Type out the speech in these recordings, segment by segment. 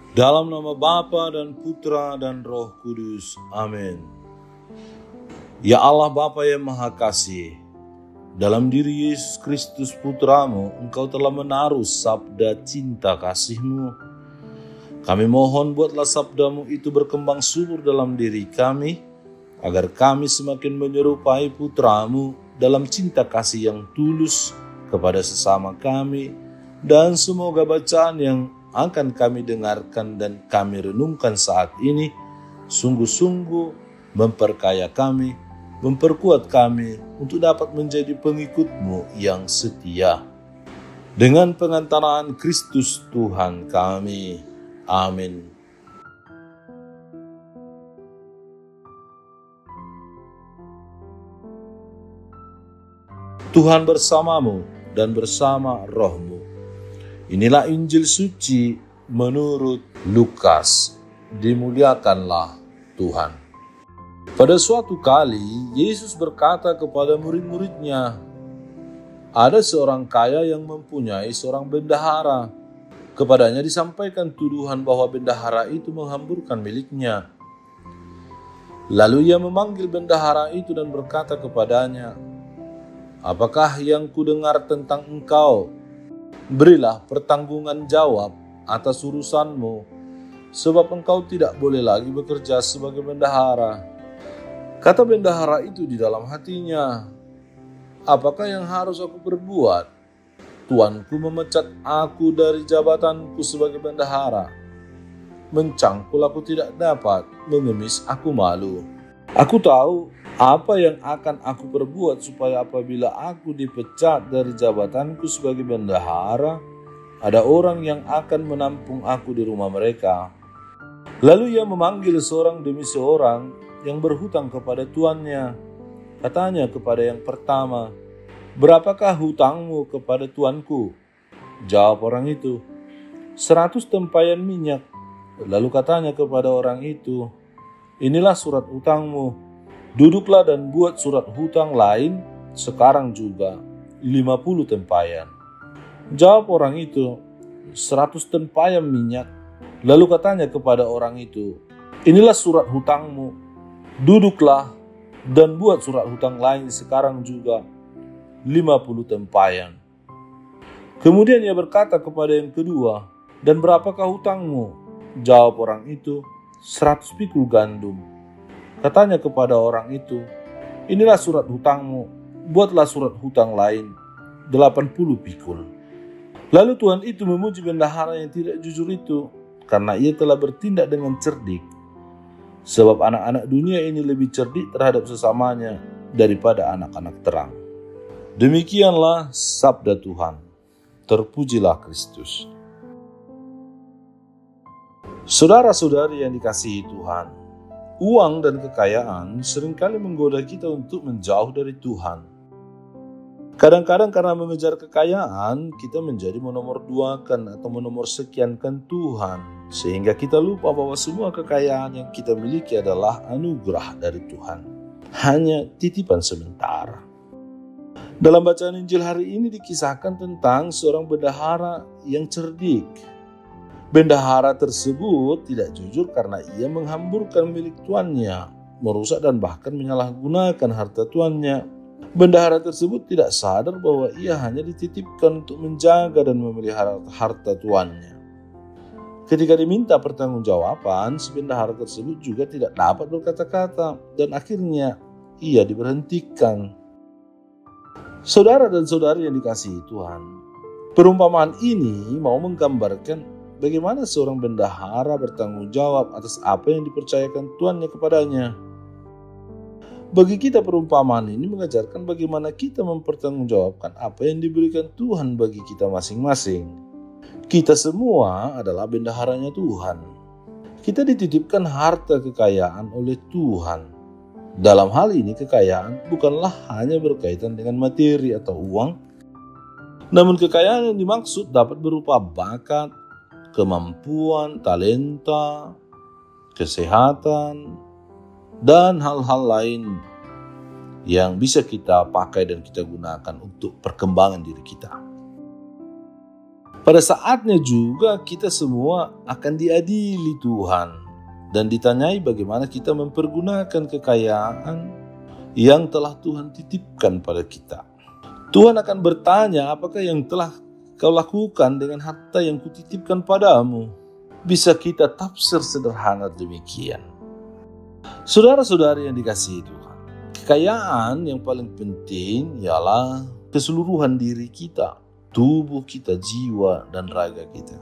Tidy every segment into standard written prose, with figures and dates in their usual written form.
Dalam nama Bapa dan Putra dan Roh Kudus. Amin. Ya Allah Bapa yang Maha Kasih, dalam diri Yesus Kristus Putramu, Engkau telah menaruh sabda cinta kasih-Mu. Kami mohon buatlah sabda-Mu itu berkembang subur dalam diri kami, agar kami semakin menyerupai Putra-Mu dalam cinta kasih yang tulus kepada sesama kami, dan semoga bacaan yang akan kami dengarkan dan kami renungkan saat ini sungguh-sungguh memperkaya kami, memperkuat kami untuk dapat menjadi pengikut-Mu yang setia. Dengan pengantaraan Kristus Tuhan kami. Amin. Tuhan bersamamu dan bersama rohmu. Inilah Injil suci menurut Lukas. Dimuliakanlah Tuhan. Pada suatu kali, Yesus berkata kepada murid-muridnya, ada seorang kaya yang mempunyai seorang bendahara. Kepadanya disampaikan tuduhan bahwa bendahara itu menghamburkan miliknya. Lalu ia memanggil bendahara itu dan berkata kepadanya, apakah yang kudengar tentang engkau? Berilah pertanggungan jawab atas urusanmu, sebab engkau tidak boleh lagi bekerja sebagai bendahara. Kata bendahara itu di dalam hatinya, apakah yang harus aku perbuat? Tuanku memecat aku dari jabatanku sebagai bendahara. Mencangkul aku tidak dapat, mengemis aku malu. Aku tahu apa yang akan aku perbuat supaya apabila aku dipecat dari jabatanku sebagai bendahara, ada orang yang akan menampung aku di rumah mereka. Lalu ia memanggil seorang demi seorang yang berhutang kepada tuannya. Katanya kepada yang pertama, berapakah hutangmu kepada tuanku? Jawab orang itu, 100 tempayan minyak. Lalu katanya kepada orang itu, inilah surat hutangmu. Duduklah dan buat surat hutang lain sekarang juga, 50 tempayan. Jawab orang itu, 100 tempayan minyak. Lalu katanya kepada orang itu, inilah surat hutangmu. Duduklah dan buat surat hutang lain sekarang juga, 50 tempayan. Kemudian ia berkata kepada yang kedua, dan berapakah hutangmu? Jawab orang itu, 100 pikul gandum. Katanya kepada orang itu, inilah surat hutangmu, buatlah surat hutang lain, 80 pikul. Lalu Tuhan itu memuji bendahara yang tidak jujur itu, karena ia telah bertindak dengan cerdik. Sebab anak-anak dunia ini lebih cerdik terhadap sesamanya daripada anak-anak terang. Demikianlah sabda Tuhan. Terpujilah Kristus. Saudara-saudari yang dikasihi Tuhan, uang dan kekayaan seringkali menggoda kita untuk menjauh dari Tuhan. Kadang-kadang karena mengejar kekayaan, kita menjadi menomorduakan atau menomorsekiankan Tuhan, sehingga kita lupa bahwa semua kekayaan yang kita miliki adalah anugerah dari Tuhan, hanya titipan sementara. Dalam bacaan Injil hari ini dikisahkan tentang seorang bendahara yang cerdik. Bendahara tersebut tidak jujur karena ia menghamburkan milik tuannya, merusak dan bahkan menyalahgunakan harta tuannya. Bendahara tersebut tidak sadar bahwa ia hanya dititipkan untuk menjaga dan memelihara harta tuannya. Ketika diminta pertanggungjawaban, si bendahara tersebut juga tidak dapat berkata-kata dan akhirnya ia diberhentikan. Saudara dan saudari yang dikasihi Tuhan, perumpamaan ini mau menggambarkan bagaimana seorang bendahara bertanggung jawab atas apa yang dipercayakan tuannya kepadanya. Bagi kita perumpamaan ini mengajarkan bagaimana kita mempertanggungjawabkan apa yang diberikan Tuhan bagi kita masing-masing. Kita semua adalah bendaharanya Tuhan. Kita dititipkan harta kekayaan oleh Tuhan. Dalam hal ini kekayaan bukanlah hanya berkaitan dengan materi atau uang, namun kekayaan yang dimaksud dapat berupa bakat, kemampuan, talenta, kesehatan, dan hal-hal lain yang bisa kita pakai dan kita gunakan untuk perkembangan diri kita. Pada saatnya juga kita semua akan diadili Tuhan dan ditanyai bagaimana kita mempergunakan kekayaan yang telah Tuhan titipkan pada kita. Tuhan akan bertanya, apakah yang telah kau lakukan dengan harta yang kutitipkan padamu? Bisa kita tafsir sederhana demikian. Saudara-saudari yang dikasihi Tuhan, kekayaan yang paling penting ialah keseluruhan diri kita, tubuh kita, jiwa, dan raga kita.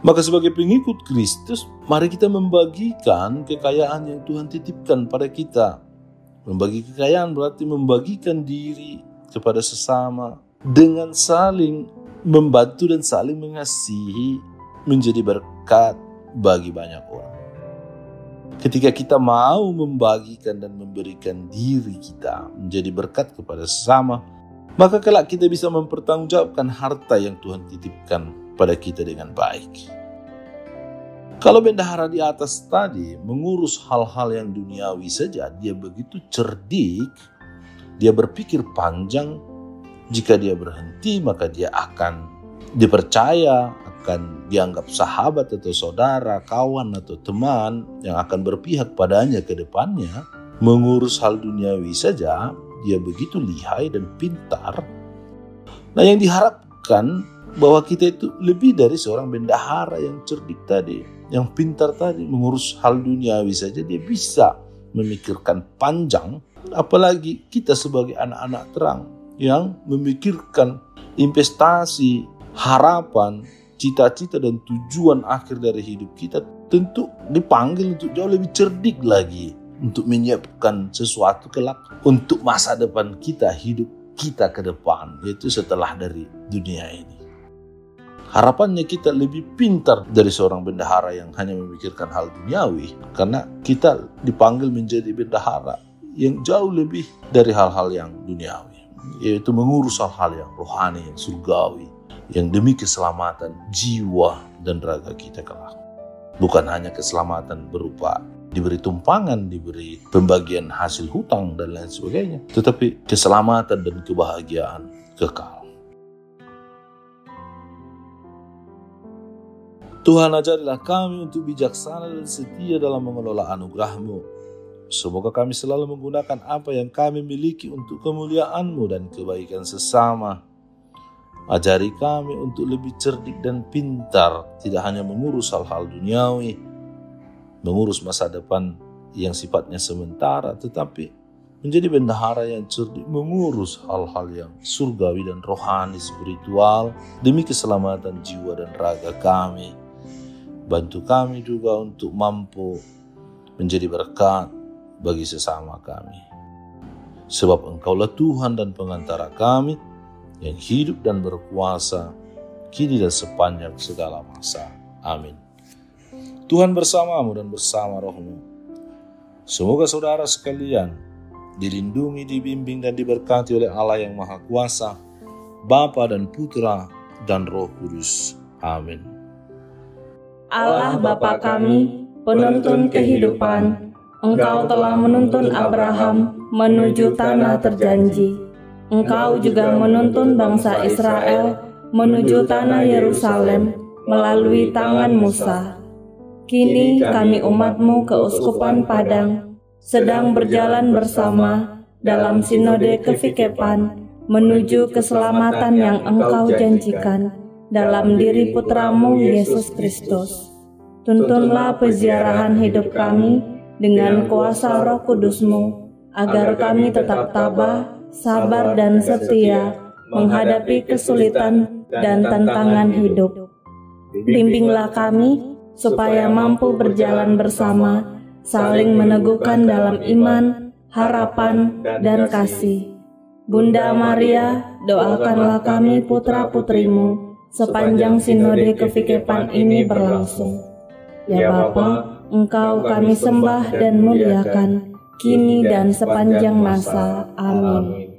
Maka sebagai pengikut Kristus, mari kita membagikan kekayaan yang Tuhan titipkan pada kita. Membagi kekayaan berarti membagikan diri kepada sesama dengan saling membantu dan saling mengasihi, menjadi berkat bagi banyak orang. Ketika kita mau membagikan dan memberikan diri kita menjadi berkat kepada sesama, maka kelak kita bisa mempertanggungjawabkan harta yang Tuhan titipkan pada kita dengan baik. Kalau bendahara di atas tadi mengurus hal-hal yang duniawi saja, dia begitu cerdik, dia berpikir panjang. Jika dia berhenti, maka dia akan dipercaya, akan dianggap sahabat atau saudara, kawan atau teman yang akan berpihak padanya ke depannya. Mengurus hal duniawi saja, dia begitu lihai dan pintar. Nah, yang diharapkan bahwa kita itu lebih dari seorang bendahara yang cerdik tadi, yang pintar tadi. Mengurus hal duniawi saja dia bisa memikirkan panjang, apalagi kita sebagai anak-anak terang yang memikirkan investasi, harapan, cita-cita dan tujuan akhir dari hidup kita, tentu dipanggil untuk jauh lebih cerdik lagi untuk menyiapkan sesuatu kelak untuk masa depan kita, hidup kita ke depan, yaitu setelah dari dunia ini. Harapannya kita lebih pintar dari seorang bendahara yang hanya memikirkan hal duniawi, karena kita dipanggil menjadi bendahara yang jauh lebih dari hal-hal yang duniawi, yaitu mengurus hal-hal yang rohani, yang surgawi, yang demi keselamatan jiwa dan raga kita kelak. Bukan hanya keselamatan berupa diberi tumpangan, diberi pembagian hasil hutang dan lain sebagainya, tetapi keselamatan dan kebahagiaan kekal. Tuhan, ajarilah kami untuk bijaksana dan setia dalam mengelola anugerah-Mu. Semoga kami selalu menggunakan apa yang kami miliki untuk kemuliaan-Mu dan kebaikan sesama. Ajari kami untuk lebih cerdik dan pintar, tidak hanya mengurus hal-hal duniawi, mengurus masa depan yang sifatnya sementara, tetapi menjadi bendahara yang cerdik, mengurus hal-hal yang surgawi dan rohani, spiritual, demi keselamatan jiwa dan raga kami. Bantu kami juga untuk mampu menjadi berkat bagi sesama kami. Sebab Engkaulah Tuhan dan pengantara kami, yang hidup dan berkuasa, kini dan sepanjang segala masa. Amin. Tuhan bersamamu dan bersama rohmu. Semoga saudara sekalian dilindungi, dibimbing, dan diberkati oleh Allah yang Maha Kuasa, Bapa dan Putra dan Roh Kudus. Amin. Allah Bapa kami, penuntun kehidupan, Engkau telah menuntun Abraham menuju tanah terjanji. Engkau juga menuntun bangsa Israel menuju tanah Yerusalem melalui tangan Musa. Kini kami umat-Mu keuskupan Padang sedang berjalan bersama dalam sinode kefikepan menuju keselamatan yang Engkau janjikan dalam diri Putra-Mu Yesus Kristus. Tuntunlah peziarahan hidup kami dengan kuasa Roh Kudus-Mu, agar kami tetap tabah, sabar dan setia menghadapi kesulitan dan tantangan hidup. Bimbinglah kami supaya mampu berjalan bersama, saling meneguhkan dalam iman, harapan, dan kasih. Bunda Maria, doakanlah kami putra-putrimu sepanjang sinode kefikepan ini berlangsung. Ya Bapa, Engkau kami sembah dan muliakan, kini dan sepanjang masa. Amin.